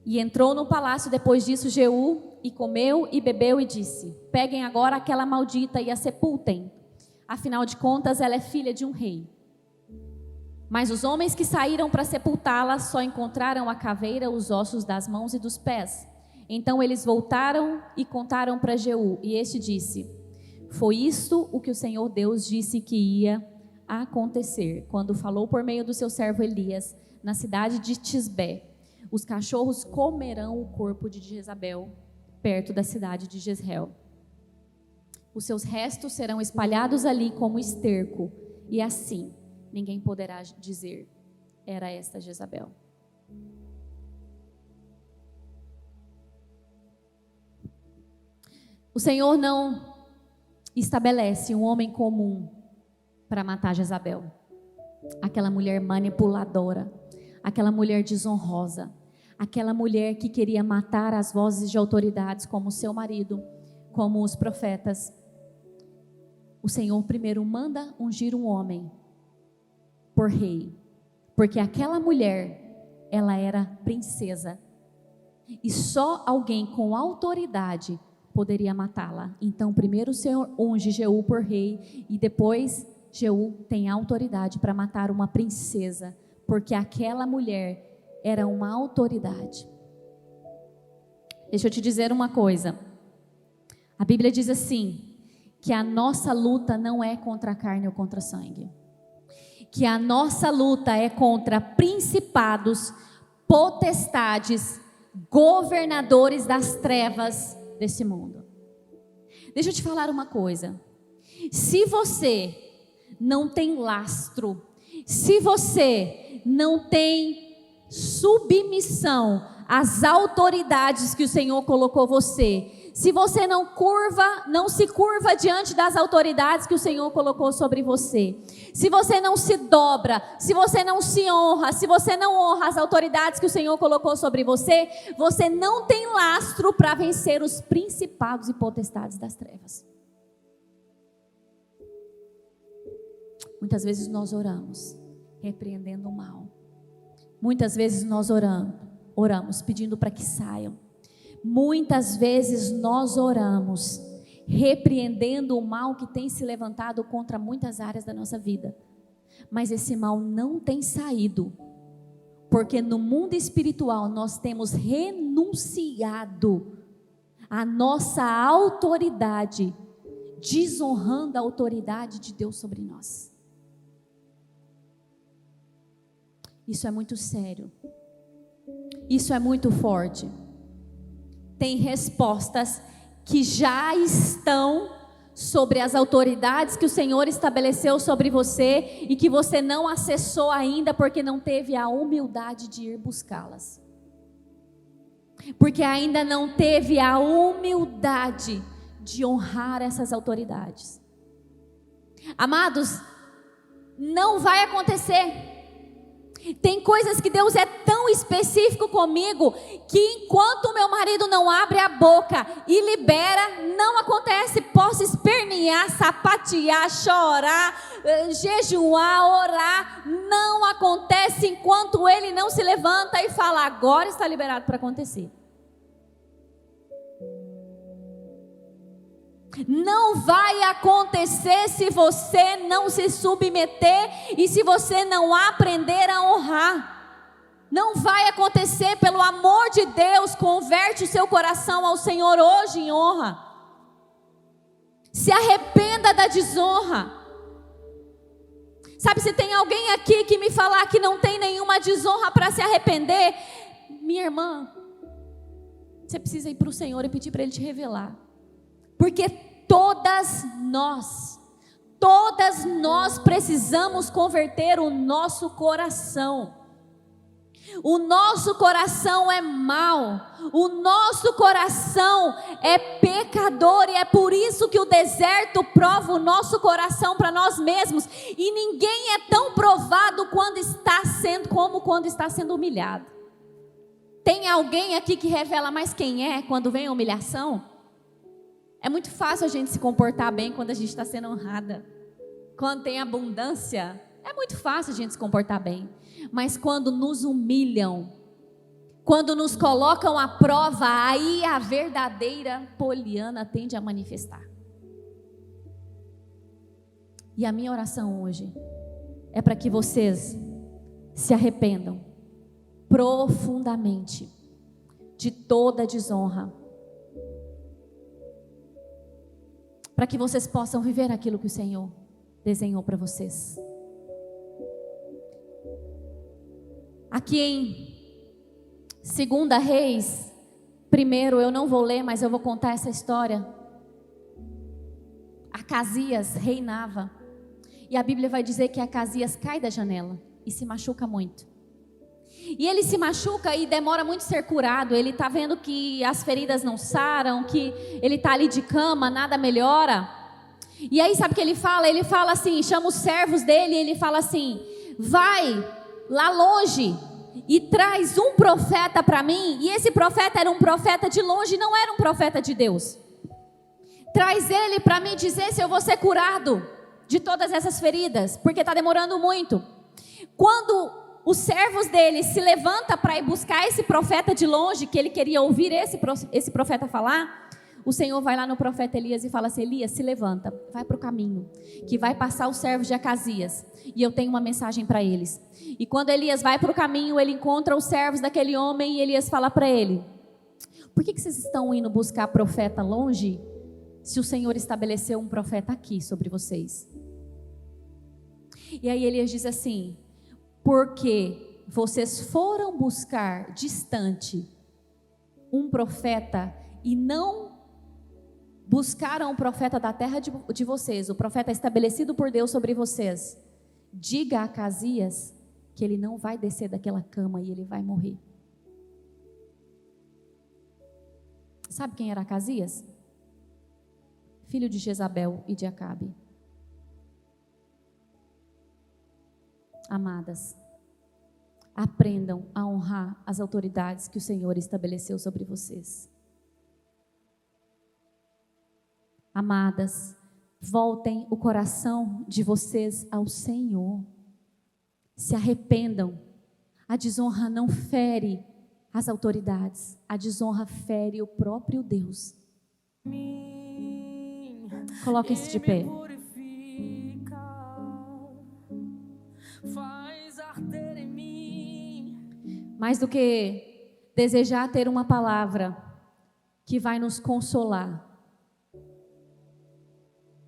E entrou no palácio depois disso Jeú, e comeu e bebeu e disse: peguem agora aquela maldita e a sepultem, afinal de contas ela é filha de um rei. Mas os homens que saíram para sepultá-la só encontraram a caveira, os ossos das mãos e dos pés. Então eles voltaram e contaram para Jeú, e este disse: foi isto o que o Senhor Deus disse que ia acontecer, quando falou por meio do seu servo Elias, na cidade de Tisbé: os cachorros comerão o corpo de Jezabel, perto da cidade de Jezreel. Os seus restos serão espalhados ali como esterco, e assim ninguém poderá dizer: era esta Jezabel. O Senhor não estabelece um homem comum para matar Jezabel, aquela mulher manipuladora, aquela mulher desonrosa, aquela mulher que queria matar as vozes de autoridades como o seu marido, como os profetas. O Senhor primeiro manda ungir um homem por rei, porque aquela mulher, ela era princesa, e só alguém com autoridade poderia matá-la. Então primeiro o Senhor unge Jeú por rei, e depois Jeú tem autoridade para matar uma princesa, porque aquela mulher era uma autoridade. Deixa eu te dizer uma coisa, a Bíblia diz assim, que a nossa luta não é contra a carne ou contra a sangue, que a nossa luta é contra principados, potestades, governadores das trevas desse mundo. Deixa eu te falar uma coisa, se você não tem lastro, se você não tem submissão às autoridades que o Senhor colocou você, se você não se curva diante das autoridades que o Senhor colocou sobre você, se você não se dobra, se você não se honra, se você não honra as autoridades que o Senhor colocou sobre você, você não tem lastro para vencer os principados e potestades das trevas. Muitas vezes nós oramos repreendendo o mal. Muitas vezes nós oramos pedindo para que saiam. Muitas vezes nós oramos repreendendo o mal que tem se levantado contra muitas áreas da nossa vida. Mas esse mal não tem saído, porque no mundo espiritual nós temos renunciado à nossa autoridade, desonrando a autoridade de Deus sobre nós. Isso é muito sério. Isso é muito forte. Tem respostas que já estão sobre as autoridades que o Senhor estabeleceu sobre você e que você não acessou ainda porque não teve a humildade de ir buscá-las. Porque ainda não teve a humildade de honrar essas autoridades. Amados, não vai acontecer. Tem coisas que Deus é tão específico comigo, que enquanto o meu marido não abre a boca e libera, não acontece. Posso espernear, sapatear, chorar, jejuar, orar, não acontece enquanto ele não se levanta e fala, agora está liberado para acontecer. Não vai acontecer se você não se submeter e se você não aprender a honrar. Não vai acontecer, pelo amor de Deus, converte o seu coração ao Senhor hoje em honra. Se arrependa da desonra. Sabe, se tem alguém aqui que me falar que não tem nenhuma desonra para se arrepender, minha irmã, você precisa ir para o Senhor e pedir para Ele te revelar. Porque todas nós precisamos converter o nosso coração. O nosso coração é mau, o nosso coração é pecador, e é por isso que o deserto prova o nosso coração para nós mesmos, e ninguém é tão provado como quando está sendo humilhado. Tem alguém aqui que revela mais quem é quando vem a humilhação? É muito fácil a gente se comportar bem quando a gente está sendo honrada. Quando tem abundância, é muito fácil a gente se comportar bem. Mas quando nos humilham, quando nos colocam à prova, aí a verdadeira poliana tende a manifestar. E a minha oração hoje é para que vocês se arrependam profundamente de toda desonra, para que vocês possam viver aquilo que o Senhor desenhou para vocês. Aqui em 2 Reis, primeiro eu não vou ler, mas eu vou contar essa história. Acasias reinava, e a Bíblia vai dizer que Acasias cai da janela e se machuca muito. E ele se machuca e demora muito a ser curado. Ele está vendo que as feridas não saram, que ele está ali de cama, nada melhora. E aí sabe o que ele fala? Ele fala assim, chama os servos dele, e ele fala assim, vai lá longe e traz um profeta para mim, e esse profeta era um profeta de longe, não era um profeta de Deus. Traz ele para mim dizer se eu vou ser curado de todas essas feridas, porque está demorando muito. Quando os servos dele se levantam para ir buscar esse profeta de longe, que ele queria ouvir esse profeta falar, o Senhor vai lá no profeta Elias e fala assim: Elias, se levanta, vai para o caminho, que vai passar os servos de Acasias, e eu tenho uma mensagem para eles. E quando Elias vai para o caminho, ele encontra os servos daquele homem, e Elias fala para ele: por que vocês estão indo buscar profeta longe, se o Senhor estabeleceu um profeta aqui sobre vocês? E aí Elias diz assim: porque vocês foram buscar distante um profeta e não buscaram o profeta da terra de vocês, o profeta estabelecido por Deus sobre vocês. Diga a Acasias que ele não vai descer daquela cama e ele vai morrer. Sabe quem era Acasias? Filho de Jezabel e de Acabe. Amadas, aprendam a honrar as autoridades que o Senhor estabeleceu sobre vocês. Amadas, voltem o coração de vocês ao Senhor. Se arrependam. A desonra não fere as autoridades, a desonra fere o próprio Deus. Coloquem-se de pé. Mais do que desejar ter uma palavra que vai nos consolar,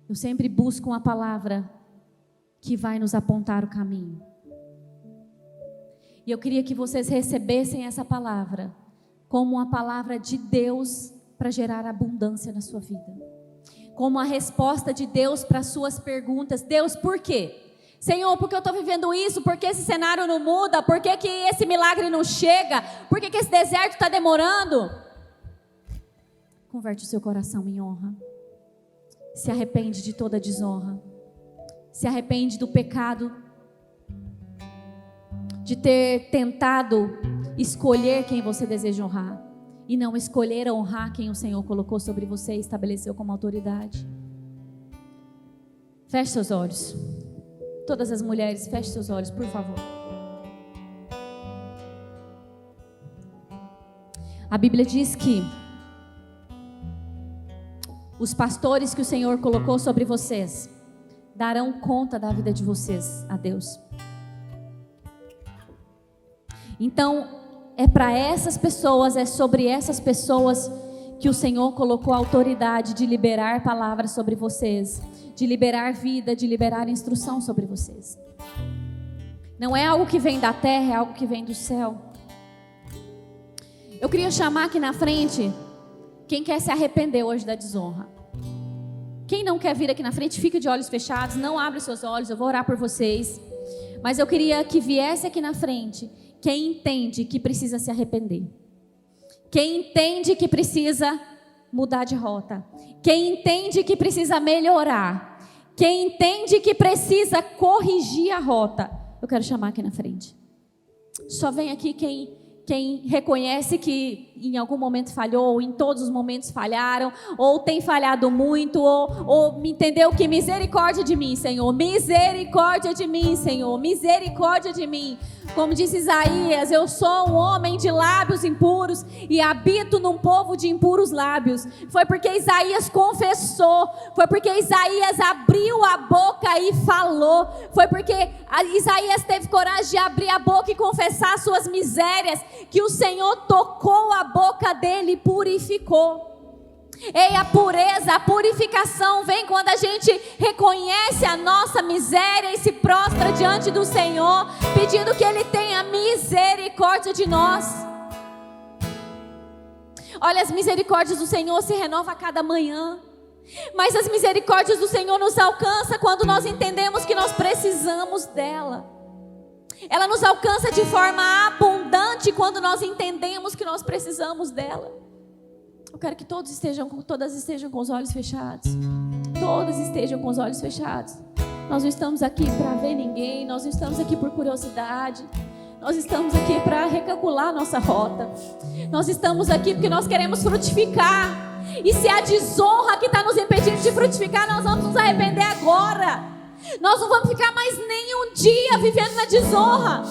eu sempre busco uma palavra que vai nos apontar o caminho. E eu queria que vocês recebessem essa palavra como uma palavra de Deus para gerar abundância na sua vida, como a resposta de Deus para as suas perguntas. Deus, por quê? Senhor, por que eu estou vivendo isso? Por que esse cenário não muda? Por que esse milagre não chega? Por que esse deserto está demorando? Converte o seu coração em honra. Se arrepende de toda desonra. Se arrepende do pecado de ter tentado escolher quem você deseja honrar e não escolher honrar quem o Senhor colocou sobre você e estabeleceu como autoridade. Feche seus olhos. Todas as mulheres, feche seus olhos, por favor. A Bíblia diz que os pastores que o Senhor colocou sobre vocês darão conta da vida de vocês a Deus. Então, é para essas pessoas, é sobre essas pessoas que o Senhor colocou a autoridade de liberar palavras sobre vocês, de liberar vida, de liberar instrução sobre vocês. Não é algo que vem da terra, é algo que vem do céu. Eu queria chamar aqui na frente quem quer se arrepender hoje da desonra. Quem não quer vir aqui na frente, fica de olhos fechados, não abre seus olhos, eu vou orar por vocês. Mas eu queria que viesse aqui na frente quem entende que precisa se arrepender. Quem entende que precisa mudar de rota. Quem entende que precisa melhorar. Quem entende que precisa corrigir a rota. Eu quero chamar aqui na frente. Só vem aqui quem reconhece que em algum momento falhou, ou em todos os momentos falharam, ou tem falhado muito, ou entendeu que misericórdia de mim, Senhor, misericórdia de mim, Senhor, misericórdia de mim. Como disse Isaías, eu sou um homem de lábios impuros e habito num povo de impuros lábios. Foi porque Isaías confessou, foi porque Isaías abriu a boca e falou, foi porque Isaías teve coragem de abrir a boca e confessar suas misérias, que o Senhor tocou a boca dele e purificou. Ei, a pureza, a purificação vem quando a gente reconhece a nossa miséria e se prostra diante do Senhor, pedindo que Ele tenha misericórdia de nós. Olha, as misericórdias do Senhor se renovam a cada manhã, mas as misericórdias do Senhor nos alcançam quando nós entendemos que nós precisamos dela. Ela nos alcança de forma abundante quando nós entendemos que nós precisamos dela. Eu quero que todas estejam com os olhos fechados. Todas estejam com os olhos fechados. Nós não estamos aqui para ver ninguém. Nós não estamos aqui por curiosidade. Nós estamos aqui para recalcular a nossa rota. Nós estamos aqui porque nós queremos frutificar. E se a desonra que está nos impedindo de frutificar, nós vamos nos arrepender agora. Nós não vamos ficar mais nenhum dia vivendo na desonra.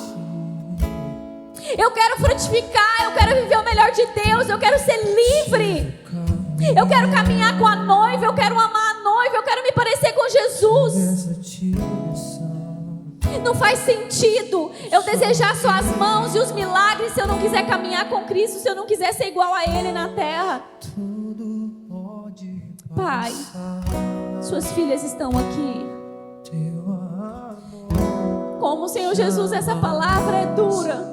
Eu quero frutificar, eu quero viver o melhor de Deus, eu quero ser livre. Eu quero caminhar com a noiva, eu quero amar a noiva, eu quero me parecer com Jesus. Não faz sentido eu desejar só as mãos e os milagres se eu não quiser caminhar com Cristo, se eu não quiser ser igual a Ele na terra. Pai, suas filhas estão aqui. Como, Senhor Jesus, essa palavra é dura.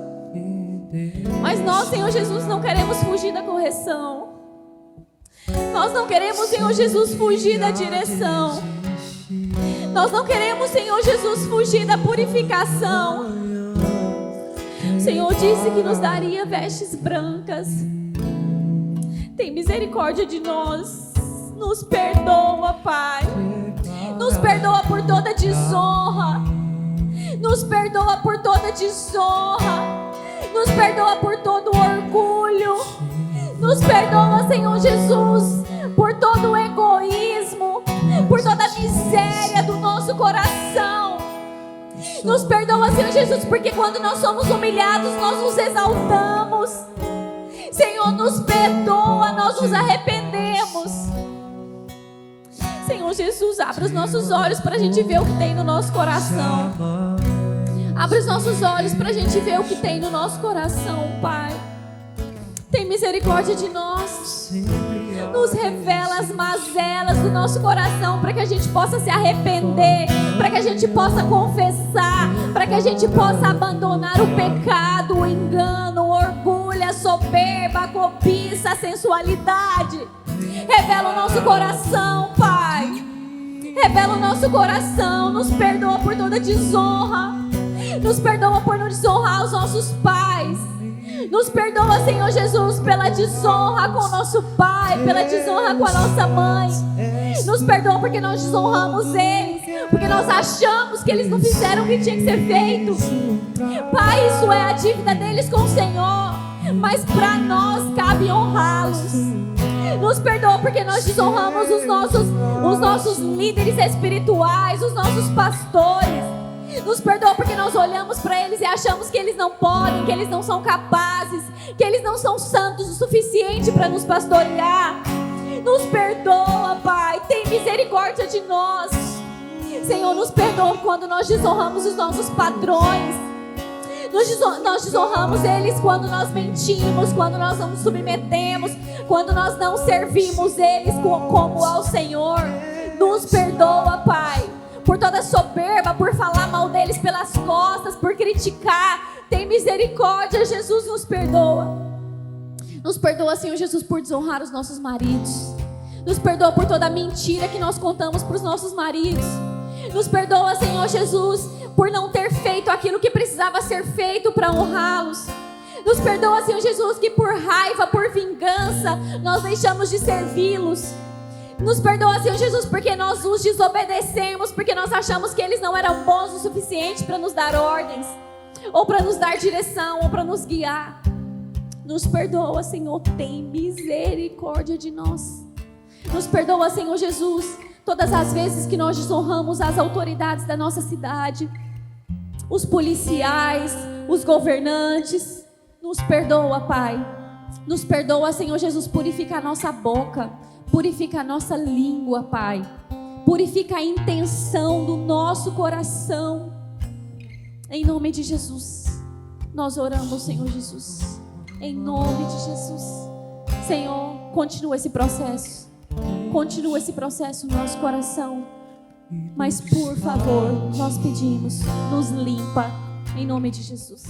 Mas nós, Senhor Jesus, não queremos fugir da correção. Nós não queremos, Senhor Jesus, fugir da direção. Nós não queremos, Senhor Jesus, fugir da purificação. O Senhor disse que nos daria vestes brancas. Tem misericórdia de nós. Nos perdoa, Pai. Nos perdoa por toda desonra. Nos perdoa por toda desonra. Nos perdoa por todo orgulho. Nos perdoa, Senhor Jesus, por todo o egoísmo, por toda a miséria do nosso coração. Nos perdoa, Senhor Jesus, porque quando nós somos humilhados, nós nos exaltamos. Senhor, nos perdoa, nós nos arrependemos. Senhor Jesus, abre os nossos olhos para a gente ver o que tem no nosso coração. Abre os nossos olhos para a gente ver o que tem no nosso coração, Pai. Tem misericórdia de nós. Nos revela as mazelas do nosso coração para que a gente possa se arrepender, para que a gente possa confessar, para que a gente possa abandonar o pecado, o engano, o orgulho, a soberba, a cobiça, a sensualidade. Revela o nosso coração, Pai. Revela o nosso coração. Nos perdoa por toda desonra. Nos perdoa por não desonrar os nossos pais. Nos perdoa, Senhor Jesus, pela desonra com o nosso pai, pela desonra com a nossa mãe. Nos perdoa porque nós desonramos eles, porque nós achamos que eles não fizeram o que tinha que ser feito. Pai, isso é a dívida deles com o Senhor, mas para nós cabe honrá-los. Nos perdoa porque nós desonramos os nossos líderes espirituais, os nossos pastores. Nos perdoa porque nós olhamos para eles e achamos que eles não podem, que eles não são capazes, que eles não são santos o suficiente para nos pastorear. Nos perdoa, Pai, tem misericórdia de nós. Senhor, nos perdoa quando nós desonramos os nossos padrões. Nós desonramos eles quando nós mentimos, quando nós não nos submetemos, quando nós não servimos eles como ao Senhor. Nos perdoa, Pai, por toda soberba, por falar mal deles pelas costas, por criticar. Tem misericórdia, Jesus, nos perdoa. Nos perdoa, Senhor Jesus, por desonrar os nossos maridos. Nos perdoa por toda a mentira que nós contamos para os nossos maridos. Nos perdoa, Senhor Jesus, por não ter feito aquilo que precisava ser feito para honrá-los. Nos perdoa, Senhor Jesus, que por raiva, por vingança, nós deixamos de servi-los. Nos perdoa, Senhor Jesus, porque nós os desobedecemos, porque nós achamos que eles não eram bons o suficiente para nos dar ordens, ou para nos dar direção, ou para nos guiar. Nos perdoa, Senhor, tem misericórdia de nós. Nos perdoa, Senhor Jesus, todas as vezes que nós desonramos as autoridades da nossa cidade, os policiais, os governantes. Nos perdoa, Pai. Nos perdoa, Senhor Jesus, purifica a nossa boca, purifica a nossa língua, Pai. Purifica a intenção do nosso coração. Em nome de Jesus, nós oramos, Senhor Jesus. Em nome de Jesus. Senhor, continua esse processo. Continua esse processo no nosso coração. Mas, por favor, nós pedimos, nos limpa. Em nome de Jesus.